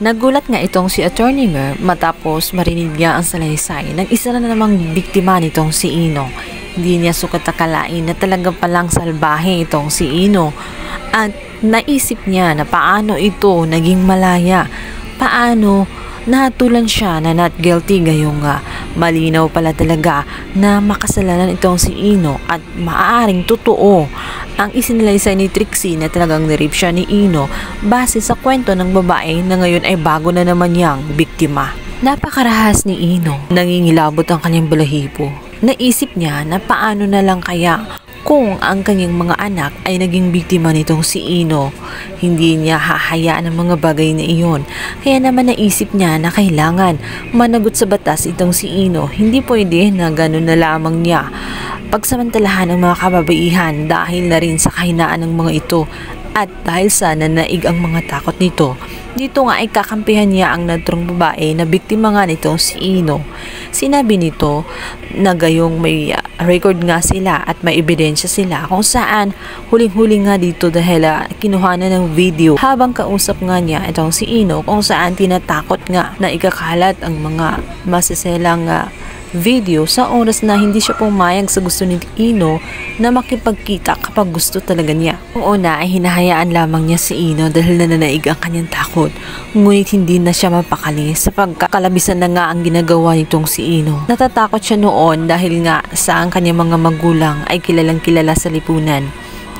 Nagulat nga itong si Attorney Mer matapos marinig niya ang salaysay ng isa na namang biktima nitong si Ino. Hindi niya sukat akalain na talagang palang salbahe itong si Ino at naisip niya na paano ito naging malaya, paano nahatulan siya na not guilty gayong malinaw pala talaga na makasalanan itong si Ino at maaaring totoo ang isinilaysay ni Trixie na talagang nirape siya ni Ino base sa kwento ng babae na ngayon ay bago na naman niyang biktima. Napakarahas ni Ino, nangingilabot ang kanyang balahibo. Naisip niya na paano na lang kaya kung ang kanyang mga anak ay naging biktima nitong si Ino. Hindi niya hahayaan ang mga bagay na iyon. Kaya naman naisip niya na kailangan managot sa batas itong si Ino. Hindi pwede na gano'n na lamang niya pagsamantalahan ng mga kababaihan dahil na rin sa kahinaan ng mga ito at dahil sa nanaig ang mga takot nito. Dito nga ay kakampihan niya ang naturang babae na biktima nga nitong si Ino. Sinabi nito na gayong may record nga sila at may ebidensya sila kung saan huling-huling nga dito dahil kinuhanan ng video habang kausap nga niya itong si Ino kung saan tinatakot nga na ikakalat ang mga masiselang video sa oras na hindi siya pumayag sa gusto ni Ino na makipagkita kapag gusto talaga niya. Noong una ay hinahayaan lamang niya si Ino dahil nananaig ang kanyang takot. Ngunit hindi na siya mapakali sapagkat kalabisan na nga ang ginagawa nitong si Ino. Natatakot siya noon dahil nga sa ang kanyang mga magulang ay kilalang kilala sa lipunan.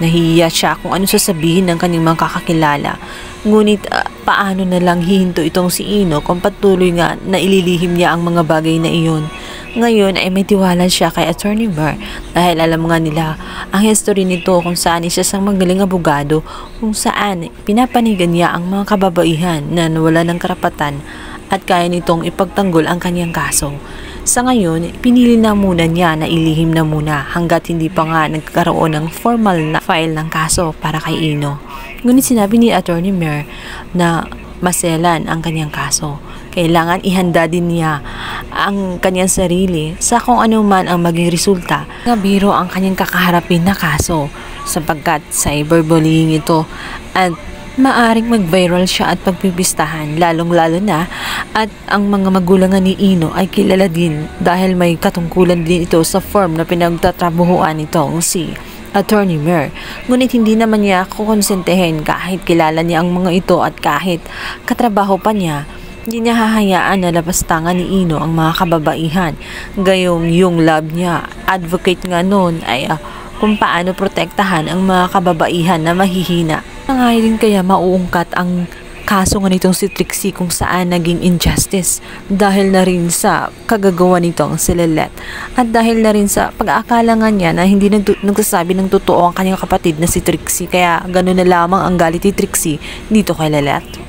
Nahihiya siya kung ano sasabihin ng kanyang mga kakakilala. Ngunit paano na lang hihinto itong si Ino kung patuloy nga na ililihim niya ang mga bagay na iyon. Ngayon ay may tiwala siya kay Attorney Mer dahil alam nga nila ang history nito kung saan siya isang magaling abogado kung saan pinapanigan niya ang mga kababaihan na nawala ng karapatan at kaya nitong ipagtanggol ang kanyang kaso. Sa ngayon, pinili na muna niya na ilihim na muna hanggat hindi pa nga nagkaroon ng formal na file ng kaso para kay Ino. Ngunit sinabi ni Attorney Mer na maselan ang kanyang kaso. Kailangan ihanda din niya ang kanyang sarili sa kung ano man ang maging resulta na biro ang kanyang kakaharapin na kaso sapagkat cyberbullying ito at maaring mag-viral siya at pagpipistahan lalong-lalo na at ang mga magulang ni Ino ay kilala din dahil may katungkulan din ito sa firm na pinagtatrabahuan nitong si Attorney Mer. Ngunit hindi naman niya kukonsentehin kahit kilala niya ang mga ito at kahit katrabaho pa niya. Hindi niya hahayaan na lapastangan ni Ino ang mga kababaihan. Gayong yung love niya, advocate nga noon ay kung paano protektahan ang mga kababaihan na mahihina. Nangayon kaya mauungkat ang kaso nga nitong si Trixie kung saan naging injustice dahil na rin sa kagagawa nitong si Lelet at dahil na rin sa pag-aakala nga niya na hindi nagsasabi ng totoo ang kanyang kapatid na si Trixie kaya gano'n na lamang ang galit ni Trixie dito kay Lelet.